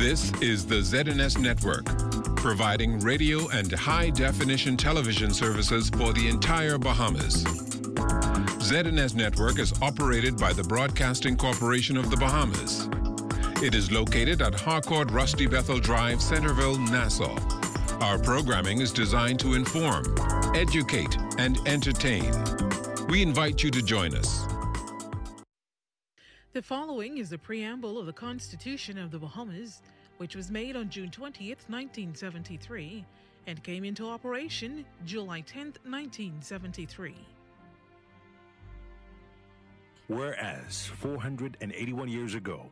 This is the ZNS Network, providing radio and high-definition television services for the entire Bahamas. ZNS Network is operated by the Broadcasting Corporation of the Bahamas. It is located at Harcourt Rusty Bethel Drive, Centerville, Nassau. Our programming is designed to inform, educate, and entertain. We invite you to join us. The following is the preamble of the Constitution of the Bahamas, which was made on June 20th, 1973, and came into operation July 10th, 1973. Whereas 481 years ago,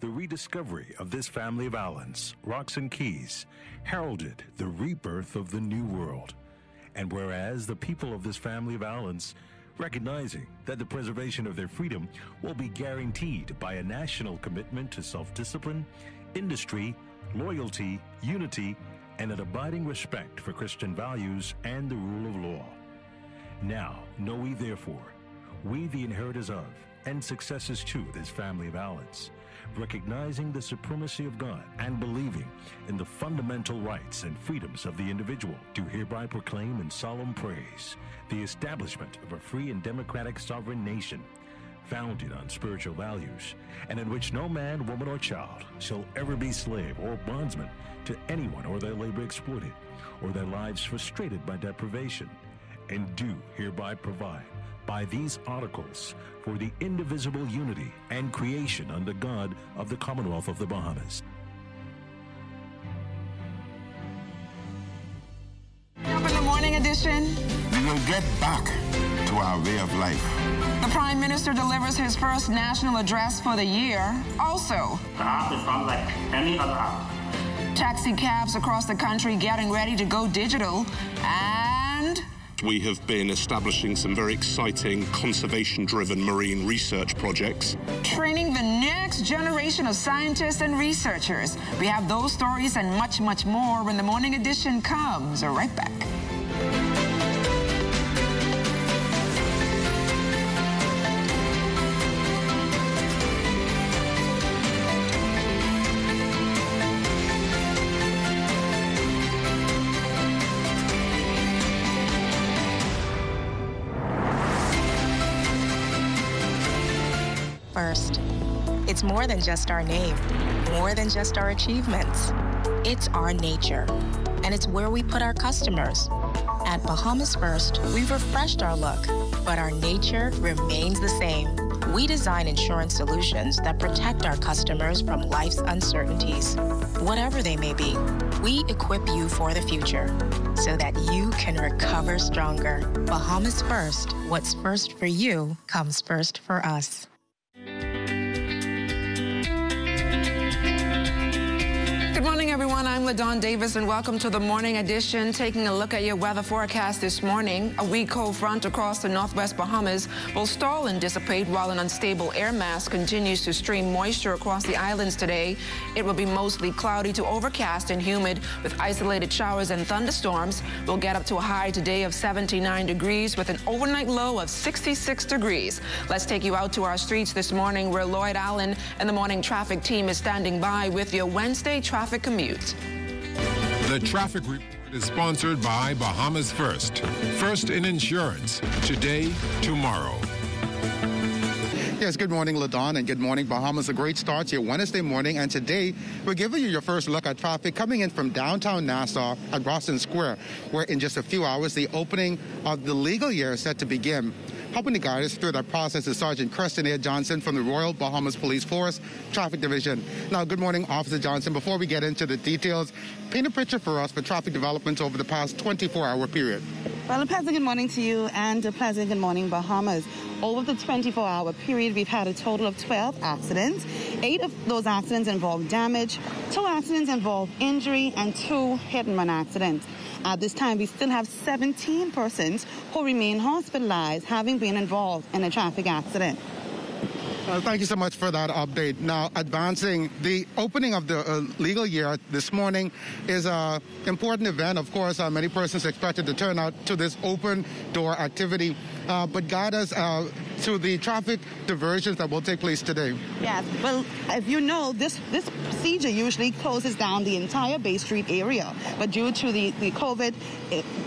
the rediscovery of this family of islands, rocks and keys, heralded the rebirth of the New World. And whereas the people of this family of islands, recognizing that the preservation of their freedom will be guaranteed by a national commitment to self-discipline, industry, loyalty, unity, and an abiding respect for Christian values and the rule of law. Now, know we therefore, we the inheritors of and successors to this family of islands, recognizing the supremacy of God and believing in the fundamental rights and freedoms of the individual, do hereby proclaim in solemn praise the establishment of a free and democratic sovereign nation, founded on spiritual values, and in which no man, woman, or child shall ever be slave or bondsman to anyone, or their labor exploited, or their lives frustrated by deprivation, and do hereby provide by these articles for the indivisible unity and creation under God of the Commonwealth of the Bahamas. Up in the morning edition, we will get back to our way of life. The Prime Minister delivers his first national address for the year. Also, the app is not like any other app. Taxi cabs across the country getting ready to go digital, and we have been establishing some very exciting conservation-driven marine research projects. Training the next generation of scientists and researchers. We have those stories and much, much more when the morning edition comes. Right back. First, it's more than just our name, more than just our achievements. It's our nature, and it's where we put our customers. At Bahamas First, we've refreshed our look, but our nature remains the same. We design insurance solutions that protect our customers from life's uncertainties, whatever they may be. We equip you for the future so that you can recover stronger. Bahamas First, what's first for you comes first for us. Good morning, everyone. I'm LaDawn Davis, and welcome to the Morning Edition. Taking a look at your weather forecast this morning. A weak cold front across the northwest Bahamas will stall and dissipate while an unstable air mass continues to stream moisture across the islands today. It will be mostly cloudy to overcast and humid with isolated showers and thunderstorms. We'll get up to a high today of 79 degrees with an overnight low of 66 degrees. Let's take you out to our streets this morning where Lloyd Allen and the morning traffic team is standing by with your Wednesday traffic commute. The traffic report is sponsored by Bahamas First. First in insurance. Today, tomorrow. Yes, good morning, LaDawn, and good morning, Bahamas. A great start to your Wednesday morning, and today we're giving you your first look at traffic coming in from downtown Nassau at Boston Square, where in just a few hours the opening of the legal year is set to begin. Helping to guide us through that process is Sergeant Preston A. Johnson from the Royal Bahamas Police Force Traffic Division. Now, good morning, Officer Johnson. Before we get into the details, paint a picture for us for traffic developments over the past 24-hour period. Well, a pleasant good morning to you and a pleasant good morning, Bahamas. Over the 24-hour period, we've had a total of 12 accidents. 8 of those accidents involved damage, 2 accidents involved injury, and 2 hit-and-run accidents. At this time, we still have 17 persons who remain hospitalized, having been involved in a traffic accident. Thank you so much for that update. Now, advancing the opening of the legal year this morning is an important event. Of course, many persons expected to turn out to this open door activity. but guide us to the traffic diversions that will take place today. Yes, well, if you know, this procedure usually closes down the entire Bay Street area, but due to the COVID,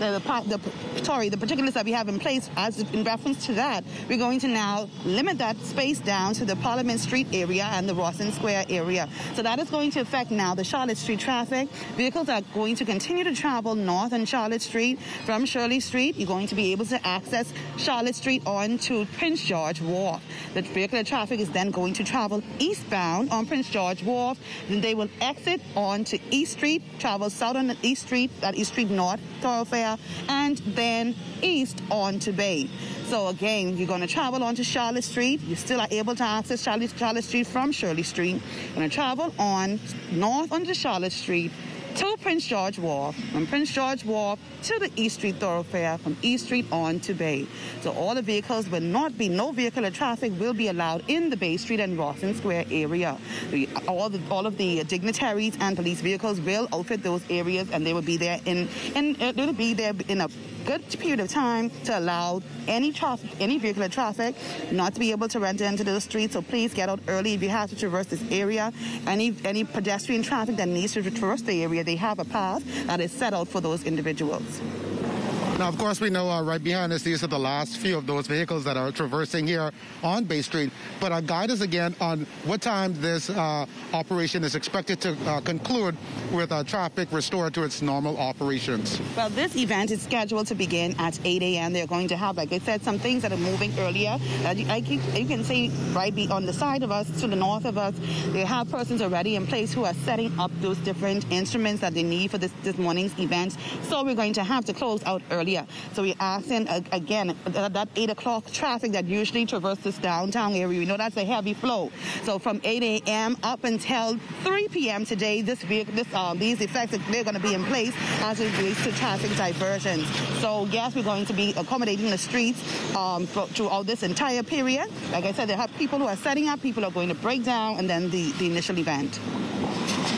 the particulars that we have in place, as in reference to that, we're going to now limit that space down to the Parliament Street area and the Rawson Square area. So that is going to affect now the Charlotte Street traffic. Vehicles are going to continue to travel north on Charlotte Street. From Shirley Street, you're going to be able to access Charlotte Street on to Prince George Wharf. The vehicular traffic is then going to travel eastbound on Prince George Wharf. Then they will exit onto East Street, travel south on East Street, that East Street North thoroughfare, and then east onto Bay. So again, you're going to travel onto Charlotte Street. You still are able to access Charlotte Street from Shirley Street. You're going to travel on north onto Charlotte Street to Prince George Wharf, from Prince George Wharf to the East Street thoroughfare, from East Street on to Bay. So all the vehicles will not be, no vehicular traffic will be allowed in the Bay Street and Rawson Square area. All of the dignitaries and police vehicles will outfit those areas, and they will be there in a good period of time to allow any vehicular traffic not to be able to enter into the streets. So please get out early if you have to traverse this area. Any pedestrian traffic that needs to traverse the area, they have a path that is set out for those individuals. Now, of course, we know right behind us, these are the last few of those vehicles that are traversing here on Bay Street. But guide us again on what time this operation is expected to conclude with traffic restored to its normal operations. Well, this event is scheduled to begin at 8 a.m. They're going to have, like I said, some things that are moving earlier. You can see right on the side of us, to the north of us, they have persons already in place who are setting up those different instruments that they need for this morning's event. So we're going to have to close out earlier. So we're asking, again, that 8 o'clock traffic that usually traverses downtown area, we know that's a heavy flow. So from 8 a.m. up until 3 p.m. today, these effects, they're going to be in place as it relates to traffic diversions. So yes, we're going to be accommodating the streets throughout this entire period. Like I said, they have people who are setting up, people are going to break down, and then the initial event.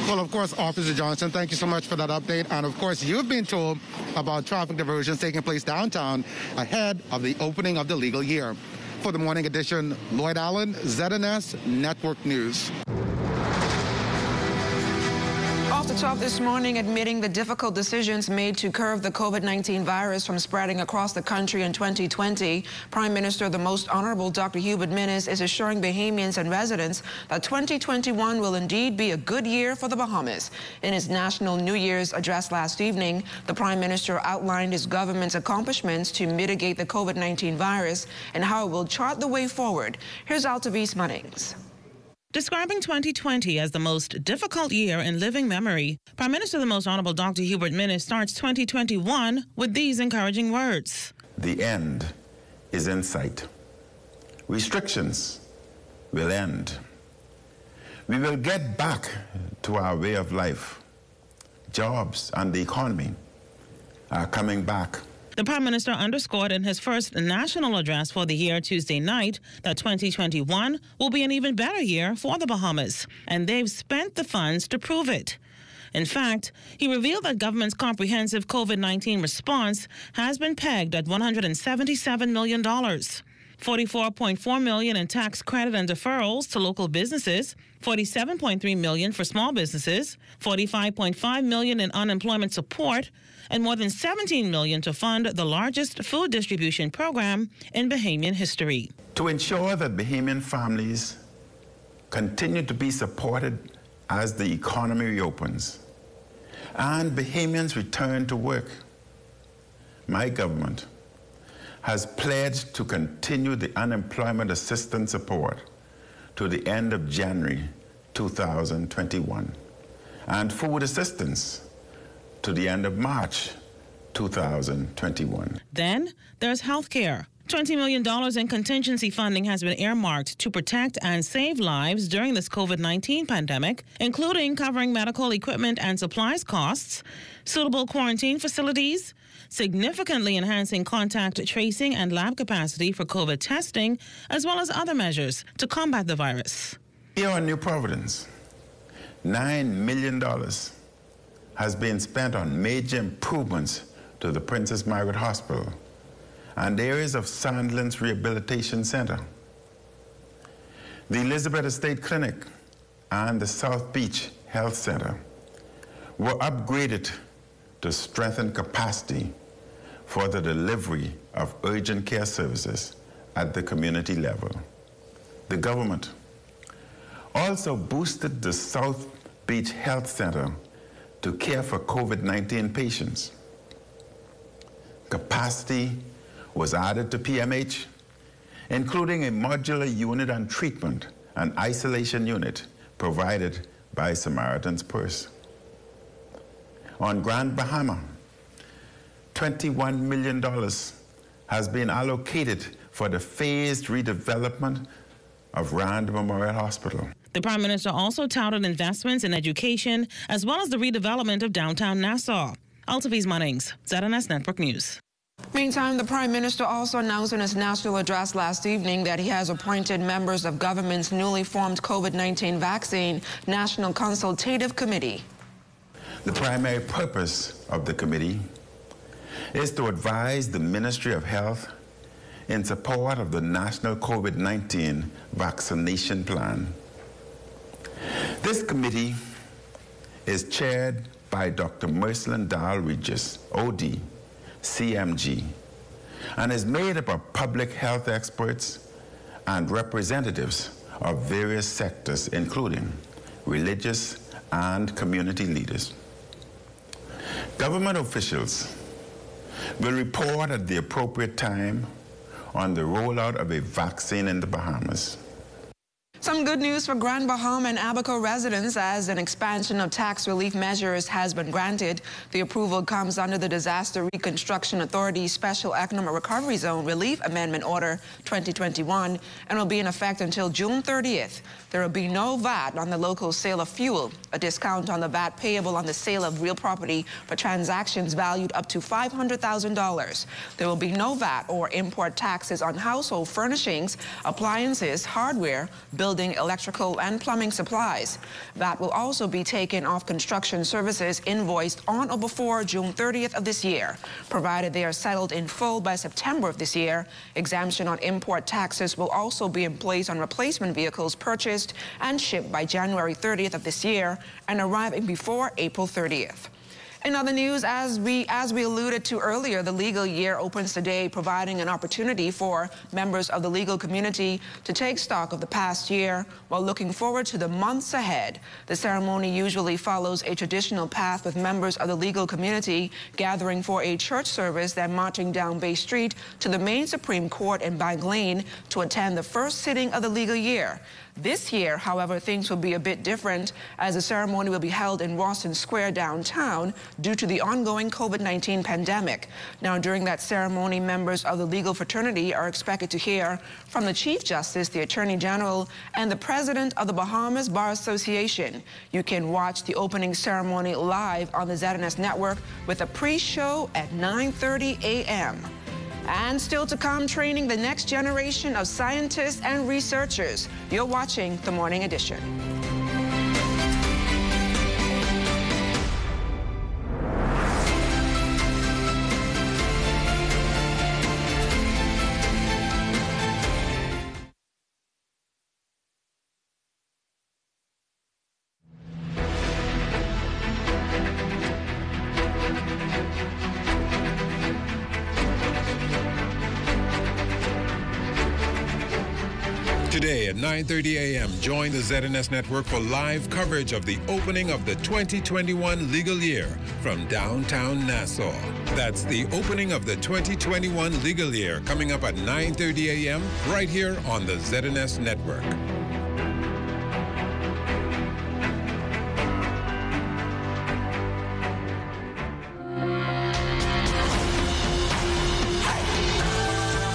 Well, of course, Officer Johnson, thank you so much for that update. And, of course, you've been told about traffic diversions taking place downtown ahead of the opening of the legal year. For the morning edition, Lloyd Allen, ZNS Network News. Off the top this morning, admitting the difficult decisions made to curb the COVID-19 virus from spreading across the country in 2020, Prime Minister the Most Honorable Dr. Hubert Minnis is assuring Bahamians and residents that 2021 will indeed be a good year for the Bahamas. In his National New Year's address last evening, the Prime Minister outlined his government's accomplishments to mitigate the COVID-19 virus and how it will chart the way forward. Here's Altavis Munnings. Describing 2020 as the most difficult year in living memory, Prime Minister the Most Honorable Dr. Hubert Minnis starts 2021 with these encouraging words. The end is in sight. Restrictions will end. We will get back to our way of life. Jobs and the economy are coming back. The Prime Minister underscored in his first national address for the year Tuesday night that 2021 will be an even better year for the Bahamas, and they've spent the funds to prove it. In fact, he revealed that government's comprehensive COVID-19 response has been pegged at $177 million. $44.4 million in tax credit and deferrals to local businesses, $47.3 million for small businesses, $45.5 million in unemployment support, and more than $17 million to fund the largest food distribution program in Bahamian history. To ensure that Bahamian families continue to be supported as the economy reopens and Bahamians return to work, my government has pledged to continue the unemployment assistance support to the end of January 2021 and food assistance to the end of March 2021. Then there's health care. $20 million in contingency funding has been earmarked to protect and save lives during this COVID-19 pandemic, including covering medical equipment and supplies costs, suitable quarantine facilities, significantly enhancing contact tracing and lab capacity for COVID testing, as well as other measures to combat the virus. Here in New Providence, $9 million has been spent on major improvements to the Princess Margaret Hospital and areas of Sandlands Rehabilitation Center. The Elizabeth Estate Clinic and the South Beach Health Center were upgraded to strengthen capacity for the delivery of urgent care services at the community level. The government also boosted the South Beach Health Center to care for COVID-19 patients. Capacity was added to PMH, including a modular unit and treatment and isolation unit provided by Samaritan's Purse. On Grand Bahama, $21 million has been allocated for the phased redevelopment of Rand Memorial Hospital. The Prime Minister also touted investments in education as well as the redevelopment of downtown Nassau. Altaviz Munnings, ZNS Network News. Meantime, the Prime Minister also announced in his national address last evening that he has appointed members of government's newly formed COVID-19 Vaccine National Consultative Committee. The primary purpose of the committee is to advise the Ministry of Health in support of the national COVID-19 vaccination plan. This committee is chaired by Dr. Mercelin Dahl-Regis, OD, CMG, and is made up of public health experts and representatives of various sectors, including religious and community leaders. Government officials will report at the appropriate time on the rollout of a vaccine in the Bahamas. Some good news for Grand Bahama and Abaco residents as an expansion of tax relief measures has been granted. The approval comes under the Disaster Reconstruction Authority's Special Economic Recovery Zone Relief Amendment Order 2021 and will be in effect until June 30th. There will be no VAT on the local sale of fuel, a discount on the VAT payable on the sale of real property for transactions valued up to $500,000. There will be no VAT or import taxes on household furnishings, appliances, hardware, building, electrical, and plumbing supplies. VAT will also be taken off construction services invoiced on or before June 30th of this year, provided they are settled in full by September of this year. Exemption on import taxes will also be in place on replacement vehicles purchased and shipped by January 30th of this year and arriving before April 30th. In other news, as we alluded to earlier, the legal year opens today, providing an opportunity for members of the legal community to take stock of the past year while looking forward to the months ahead. The ceremony usually follows a traditional path with members of the legal community gathering for a church service, then marching down Bay Street to the main Supreme Court in Bank Lane to attend the first sitting of the legal year. This year, however, things will be a bit different as the ceremony will be held in Rawson Square downtown due to the ongoing COVID-19 pandemic. Now, during that ceremony, members of the legal fraternity are expected to hear from the Chief Justice, the Attorney General, and the President of the Bahamas Bar Association. You can watch the opening ceremony live on the ZNS Network with a pre-show at 9:30 a.m. And still to come, training the next generation of scientists and researchers. You're watching The Morning Edition. Today at 9:30 a.m., join the ZNS Network for live coverage of the opening of the 2021 legal year from downtown Nassau. That's the opening of the 2021 legal year coming up at 9:30 a.m. right here on the ZNS Network.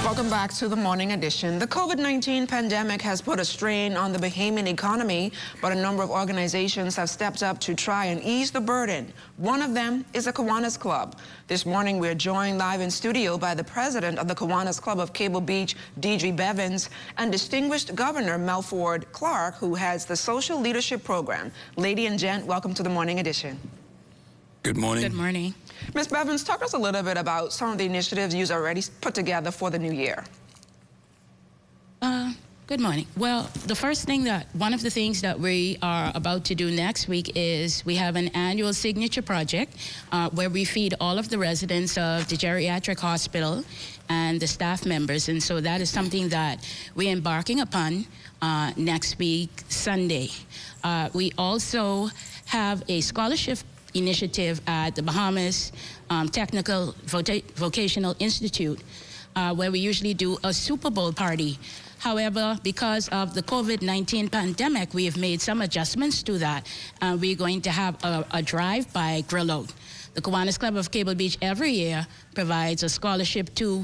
Welcome back to the Morning Edition. The COVID-19 pandemic has put a strain on the Bahamian economy, but a number of organizations have stepped up to try and ease the burden. One of them is the Kiwanis Club. This morning, we're joined live in studio by the president of the Kiwanis Club of Cable Beach, Deidre Bevins, and distinguished Governor Melford Clark, who heads the Social Leadership Program. Lady and gent, welcome to the Morning Edition. Good morning. Good morning. Ms. Bevins, talk to us a little bit about some of the initiatives you've already put together for the new year. Good morning. Well, one of the things that we are about to do next week is we have an annual signature project where we feed all of the residents of the geriatric hospital and the staff members. And so that is something that we're embarking upon next week, Sunday. We also have a scholarship initiative at the Bahamas Technical Vocational Institute where we usually do a Super Bowl party. However, because of the COVID-19 pandemic, we have made some adjustments to that. We're going to have a drive-by grill out. The Kiwanis Club of Cable Beach every year provides a scholarship to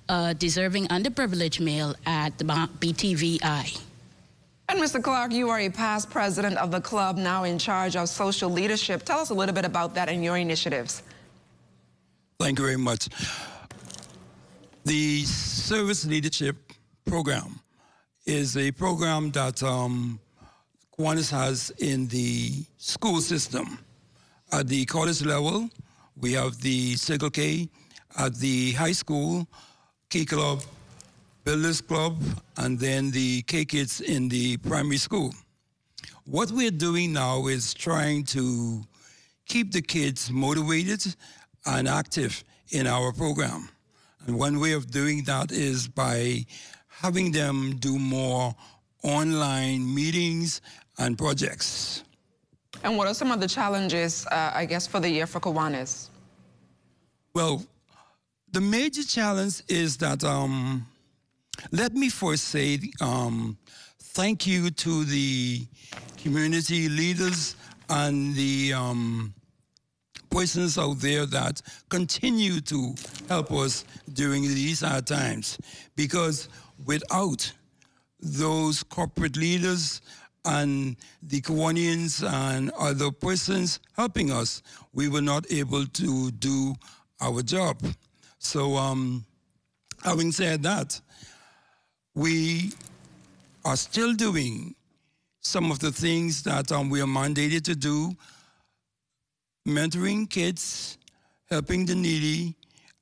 a deserving underprivileged male at the BTVI. And Mr. Clark, you are a past president of the club, now in charge of social leadership. Tell us a little bit about that and your initiatives. Thank you very much. The Service Leadership Program is a program that Kiwanis has in the school system. At the college level, we have the Circle K. At the high school, K Club, Builders Club, and then the K-Kids in the primary school. What we're doing now is trying to keep the kids motivated and active in our program. And one way of doing that is by having them do more online meetings and projects. And what are some of the challenges, I guess, for the year for Kiwanis? Well, the major challenge is that, let me first say thank you to the community leaders and the persons out there that continue to help us during these hard times. Because without those corporate leaders and the Kiwanians and other persons helping us, we were not able to do our job. So having said that, we are still doing some of the things that we are mandated to do, mentoring kids, helping the needy,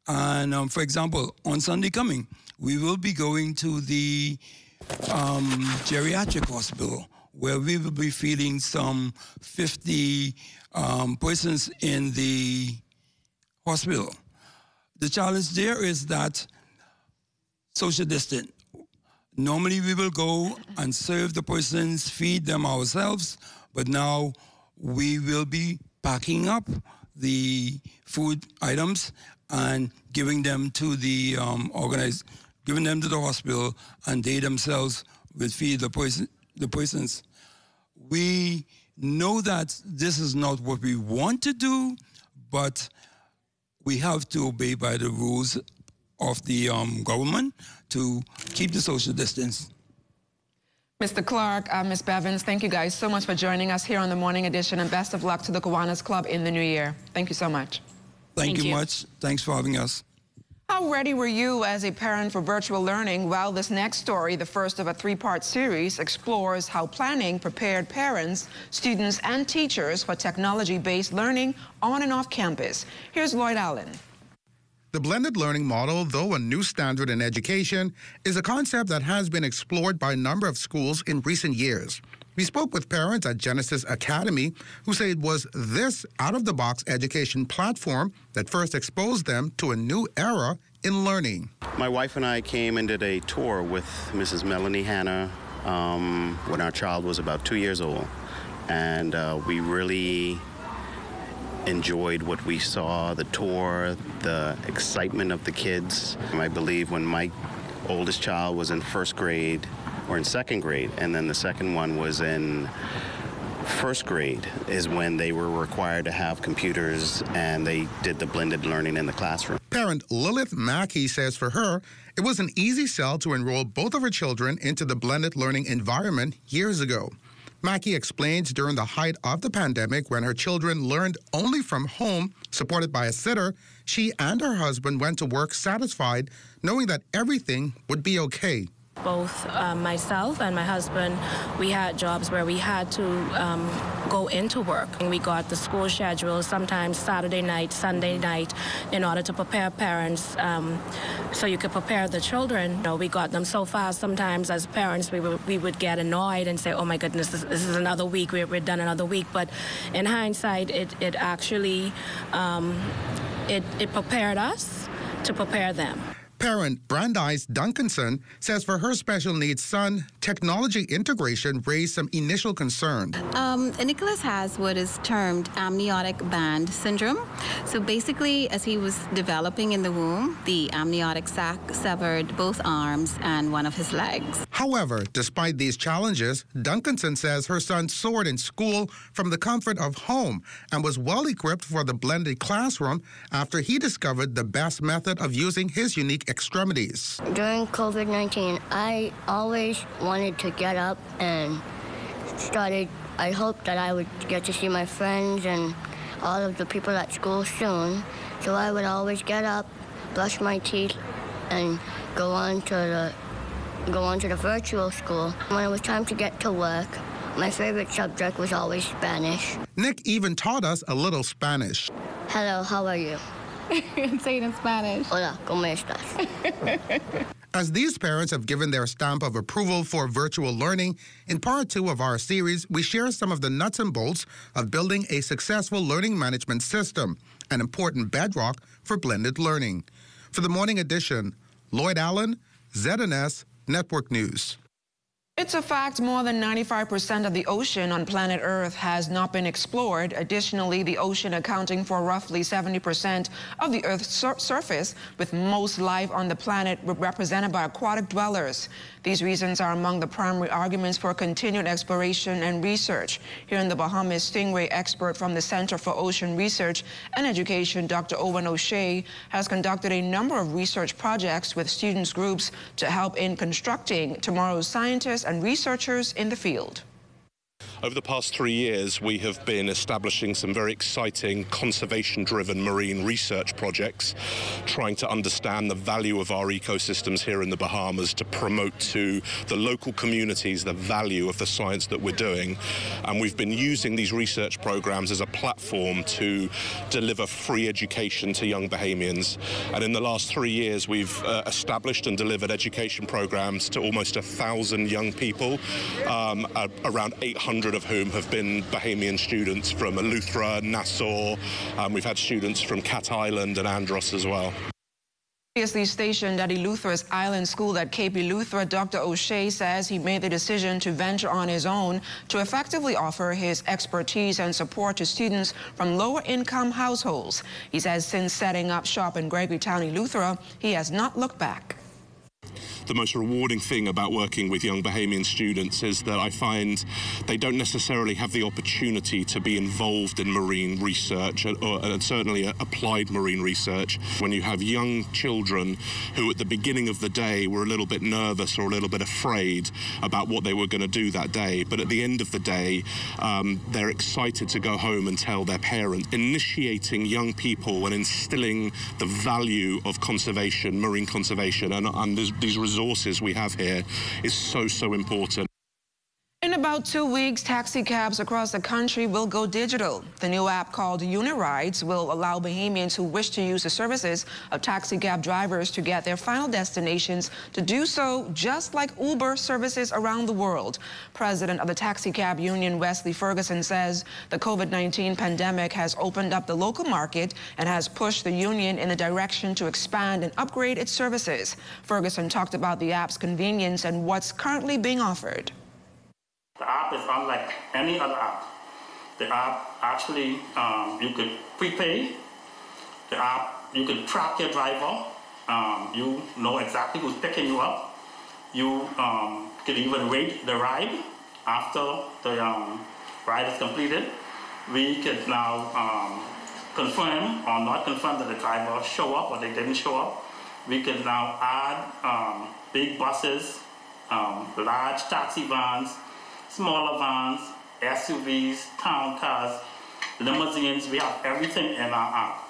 and for example, on Sunday coming, we will be going to the geriatric hospital where we will be feeding some 50 persons in the hospital. The challenge there is that social distance. Normally we will go and serve the persons, feed them ourselves, but now we will be packing up the food items and giving them to the giving them to the hospital, and they themselves will feed the persons. We know that this is not what we want to do, but we have to obey by the rules of the government to keep the social distance. Mr. Clark, Ms. Bevins, thank you guys so much for joining us here on the Morning Edition, and best of luck to the Kiwanis Club in the new year. Thank you so much. Thank you much. Thanks for having us. How ready were you as a parent for virtual learning? Well, this next story, the first of a three-part series, explores how planning prepared parents, students, and teachers for technology-based learning on and off campus. Here's Lloyd Allen. The blended learning model, though a new standard in education, is a concept that has been explored by a number of schools in recent years. We spoke with parents at Genesis Academy who say it was this out-of-the-box education platform that first exposed them to a new era in learning. My wife and I came and did a tour with Mrs. Melanie Hanna when our child was about 2 years old. And we really enjoyed what we saw, the tour, the excitement of the kids. I believe when my oldest child was in first grade, or in second grade, and then the second one was in first grade, is when they were required to have computers and they did the blended learning in the classroom. Parent Lilith Mackey says for her, it was an easy sell to enroll both of her children into the blended learning environment years ago. Mackey explains during the height of the pandemic, when her children learned only from home, supported by a sitter, she and her husband went to work satisfied, knowing that everything would be okay. Both myself and my husband, we had jobs where we had to go into work. And we got the school schedule, sometimes Saturday night, Sunday night, in order to prepare parents so you could prepare the children. You know, we got them so fast sometimes as parents we would get annoyed and say, oh my goodness, this is another week, we're done another week. But in hindsight, it actually, it prepared us to prepare them. Parent Brandeis Duncanson says for her special needs son, technology integration raised some initial concern. Nicholas has what is termed amniotic band syndrome. So basically, as he was developing in the womb, the amniotic sac severed both arms and one of his legs. However, despite these challenges, Duncanson says her son soared in school from the comfort of home and was well equipped for the blended classroom after he discovered the best method of using his unique extremities. During COVID-19, I always wanted to get up and I hoped that I would get to see my friends and all of the people at school soon. So I would always get up, brush my teeth, and go on to the virtual school. When it was time to get to work, my favorite subject was always Spanish. Nick even taught us a little Spanish. Hello, how are you? Say it in Spanish. Hola, ¿cómo estás? As these parents have given their stamp of approval for virtual learning, in part 2 of our series, we share some of the nuts and bolts of building a successful learning management system, an important bedrock for blended learning. For the morning edition, Lloyd Allen, ZNS Network News. It's a fact more than 95% of the ocean on planet Earth has not been explored. Additionally, the ocean accounting for roughly 70% of the Earth's surface, with most life on the planet represented by aquatic dwellers. These reasons are among the primary arguments for continued exploration and research. Here in the Bahamas, stingray expert from the Center for Ocean Research and Education, Dr. Owen O'Shea, has conducted a number of research projects with students groups to help in constructing tomorrow's scientists and researchers in the field. Over the past 3 years, we have been establishing some very exciting conservation-driven marine research projects, trying to understand the value of our ecosystems here in the Bahamas to promote to the local communities the value of the science that we're doing. And we've been using these research programs as a platform to deliver free education to young Bahamians. And in the last 3 years, we've established and delivered education programs to almost 1,000 young people, around 800 of whom have been Bahamian students from Eleuthera, Nassau. We've had students from Cat Island and Andros as well. Previously stationed at Eleuthera's Island School at Cape Eleuthera, Dr. O'Shea says he made the decision to venture on his own to effectively offer his expertise and support to students from lower-income households. He says since setting up shop in Gregorytown, Eleuthera, he has not looked back. The most rewarding thing about working with young Bahamian students is that I find they don't necessarily have the opportunity to be involved in marine research, and certainly applied marine research. When you have young children who at the beginning of the day were a little bit nervous or a little bit afraid about what they were going to do that day, but at the end of the day, they're excited to go home and tell their parents. Initiating young people and instilling the value of conservation, marine conservation, and these resources we have here is so important. In about 2 weeks, taxi cabs across the country will go digital. The new app called Unirides will allow Bahamians who wish to use the services of taxi cab drivers to get their final destinations to do so just like Uber services around the world. President of the Taxi Cab Union, Wesley Ferguson, says the COVID-19 pandemic has opened up the local market and has pushed the union in a direction to expand and upgrade its services. Ferguson talked about the app's convenience and what's currently being offered. The app is unlike any other app. The app actually, you could prepay. The app, you could track your driver. You know exactly who's picking you up. You could even rate the ride after the ride is completed. We could now confirm or not confirm that the driver showed up or they didn't show up. We could now add big buses, large taxi vans, smaller vans, SUVs, town cars, limousines. We have everything in our app.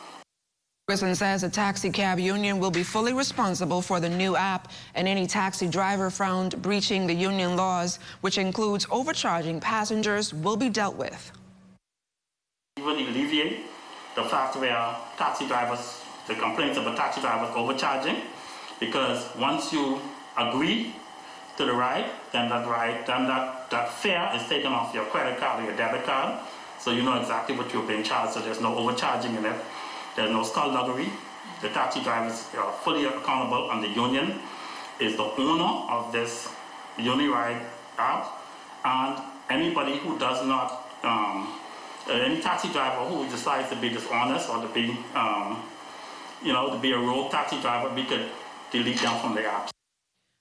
Ferguson says the taxi cab union will be fully responsible for the new app, and any taxi driver found breaching the union laws, which includes overcharging passengers, will be dealt with. Even alleviate the fact where taxi drivers, the complaints of the taxi drivers overcharging, because once you agree to the ride, then that fare is taken off your credit card or your debit card, so you know exactly what you're being charged, so there's no overcharging in it. There's no skullduggery. The taxi drivers are fully accountable, and the union is the owner of this UniRide app. And anybody who does not, any taxi driver who decides to be dishonest or to be, to be a rogue taxi driver, we could delete them from the app.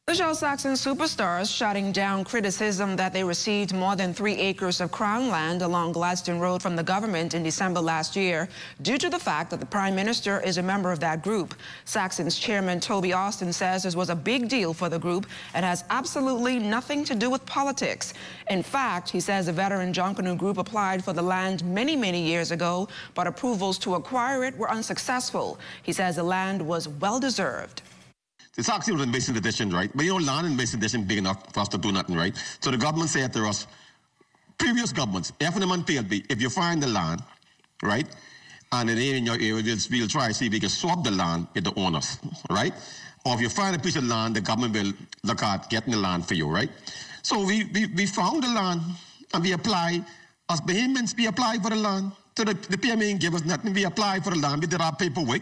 The Shell Saxon Superstars shutting down criticism that they received more than 3 acres of Crown land along Gladstone Road from the government in December last year due to the fact that the Prime Minister is a member of that group. Saxon's chairman Toby Austin says this was a big deal for the group and has absolutely nothing to do with politics. In fact, he says the veteran Jonkanu Group applied for the land many, many years ago, but approvals to acquire it were unsuccessful. He says the land was well-deserved. The Saxon was in basic edition, right? But you know, land in basic edition big enough for us to do nothing, right? So the government said to us, previous governments, FNM and PLB, if you find the land, right, and it ain't in your area, we'll try to see if we can swap the land with the owners, right? Or if you find a piece of land, the government will look at getting the land for you, right? So we found the land and we apply, as Bahamians, we apply for the land. So the PMA didn't give us nothing, we apply for the land, we did our paperwork.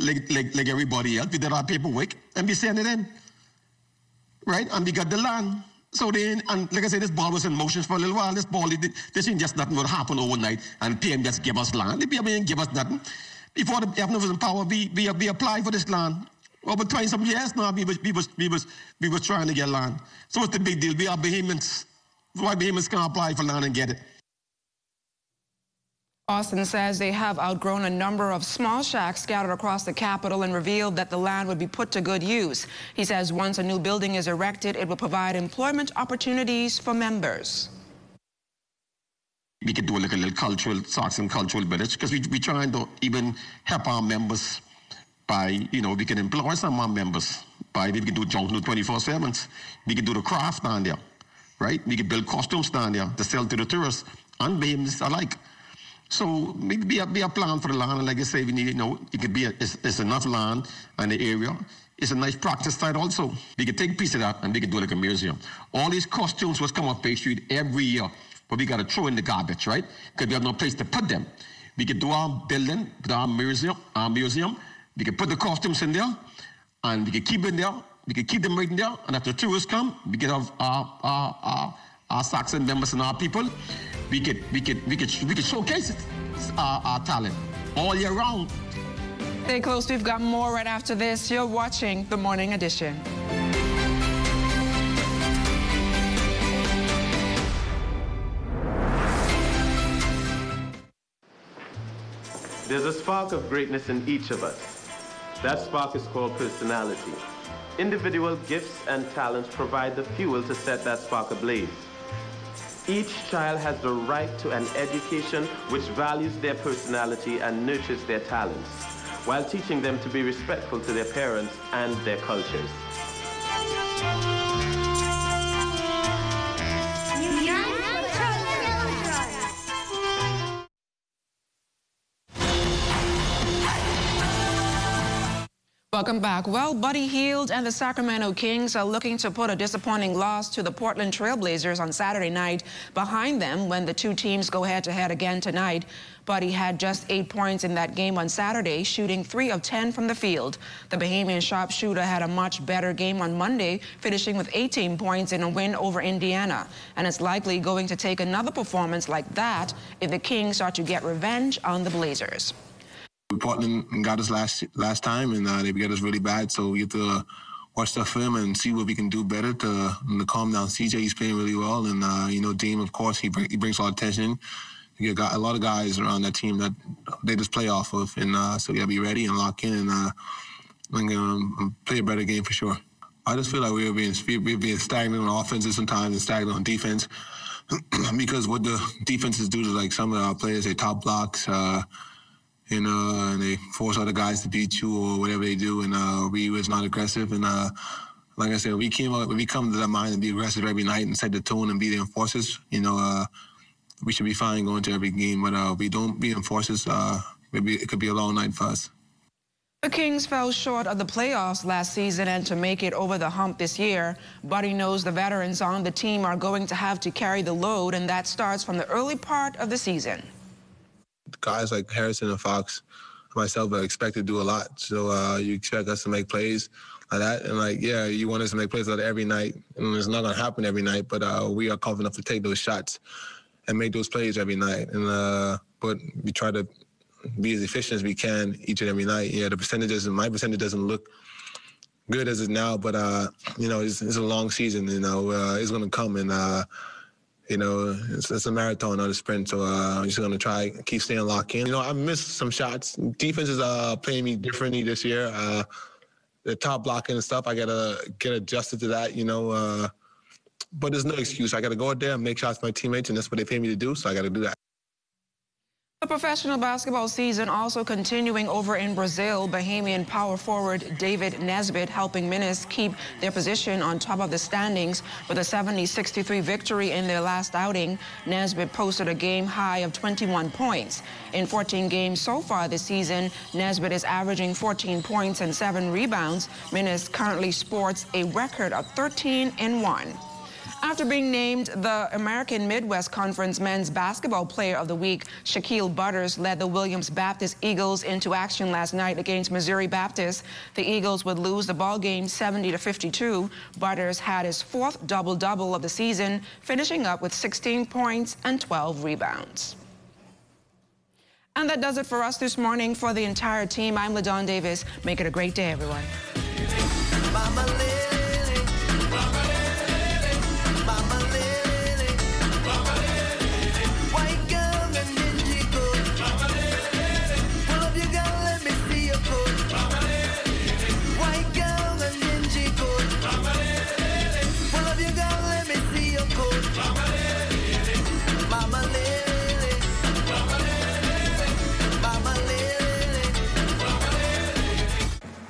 Like everybody else, we did our paperwork and we sent it in, right? And we got the land. So then, and like I said, this ball was in motion for a little while. This ain't just nothing would happen overnight and PM just give us land. The PM didn't give us nothing. Before the FNM was in power, we applied for this land. Over 20-some years now, we was trying to get land. So what's the big deal? We are Bahamians. Why Bahamians can't apply for land and get it? Austin says they have outgrown a number of small shacks scattered across the capital and revealed that the land would be put to good use. He says once a new building is erected, it will provide employment opportunities for members. We could do like a little cultural, Saxon cultural village, because we trying to even help our members by, we can employ some of our members by, we can do Jonkanu 24/7. We can do the craft down there, right? We can build costumes down there to sell to the tourists and Bahamians alike. So maybe be a plan for the land, and like I say, we need, it could be it's enough land and the area. It's a nice practice site also. We could take a piece of that and we could do like a museum. All these costumes was come off Bay Street every year, but we got to throw in the garbage, right? Because we have no place to put them. We could do our building, put our museum. We could put the costumes in there, and we could keep it there. We could keep them right in there, and after tourists come, we could have our Saxon members and our people. We could showcase it, our talent all year round. Stay close, we've got more right after this. You're watching The Morning Edition. There's a spark of greatness in each of us. That spark is called personality. Individual gifts and talents provide the fuel to set that spark ablaze. Each child has the right to an education which values their personality and nurtures their talents, while teaching them to be respectful to their parents and their cultures. Welcome back. Well, Buddy Hield and the Sacramento Kings are looking to put a disappointing loss to the Portland Trailblazers on Saturday night behind them when the two teams go head-to-head again tonight. Buddy had just 8 points in that game on Saturday, shooting 3 of 10 from the field. The Bahamian sharpshooter had a much better game on Monday, finishing with 18 points in a win over Indiana. And it's likely going to take another performance like that if the Kings start to get revenge on the Blazers. Portland got us last time, and they got us really bad. So we have to watch that film and see what we can do better to calm down CJ. He's playing really well, and Dame, of course, he brings a lot of attention. You got a lot of guys around that team that they just play off of, and so we gotta be ready and lock in and play a better game for sure. I just feel like we're being stagnant on offense sometimes and stagnant on defense because what the defenses do to like some of our players, they top blocks. you know, and they force other guys to beat you or whatever they do, and we was not aggressive. And like I said, we come to that mind and be aggressive every night and set the tone and be the enforcers. You know, we should be fine going to every game, but if we don't be enforcers, maybe it could be a long night for us. The Kings fell short of the playoffs last season, and to make it over the hump this year, Buddy knows the veterans on the team are going to have to carry the load, and that starts from the early part of the season. Guys like Harrison and Fox, myself, are expected to do a lot. So you expect us to make plays like that. And, like, yeah, you want us to make plays like that every night. And it's not going to happen every night, but we are confident enough to take those shots and make those plays every night. And but we try to be as efficient as we can each and every night. Yeah, my percentage doesn't look good as it now, but, you know, it's a long season, you know. It's going to come, and, you know, it's a marathon, not a sprint, so I'm just going to try and keep staying locked in. You know, I've missed some shots. Defense is playing me differently this year. The top blocking and stuff, I got to get adjusted to that, you know. But there's no excuse. I got to go out there and make shots for my teammates, and that's what they pay me to do, so I got to do that. The professional basketball season also continuing over in Brazil. Bahamian power forward David Nesbitt helping Minas keep their position on top of the standings with a 70-63 victory in their last outing. Nesbitt posted a game high of 21 points. In 14 games so far this season, Nesbitt is averaging 14 points and 7 rebounds. Minas currently sports a record of 13-1. After being named the American Midwest Conference Men's Basketball Player of the Week, Shaquille Butters led the Williams Baptist Eagles into action last night against Missouri Baptist. The Eagles would lose the ball game 70-52. Butters had his 4th double-double of the season, finishing up with 16 points and 12 rebounds. And that does it for us this morning. For the entire team, I'm LaDawn Davis. Make it a great day, everyone.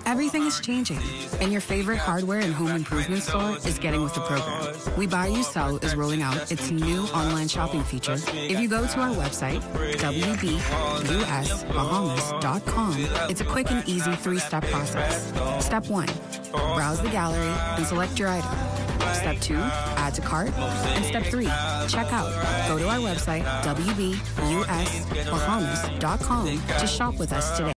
Everything is changing, and your favorite hardware and home improvement store is getting with the program. We Buy You Sell is rolling out its new online shopping feature. If you go to our website, wbusbahamas.com, it's a quick and easy 3-step process. Step 1, browse the gallery and select your item. Step 2, add to cart. And Step 3, check out. Go to our website, wbusbahamas.com, to shop with us today.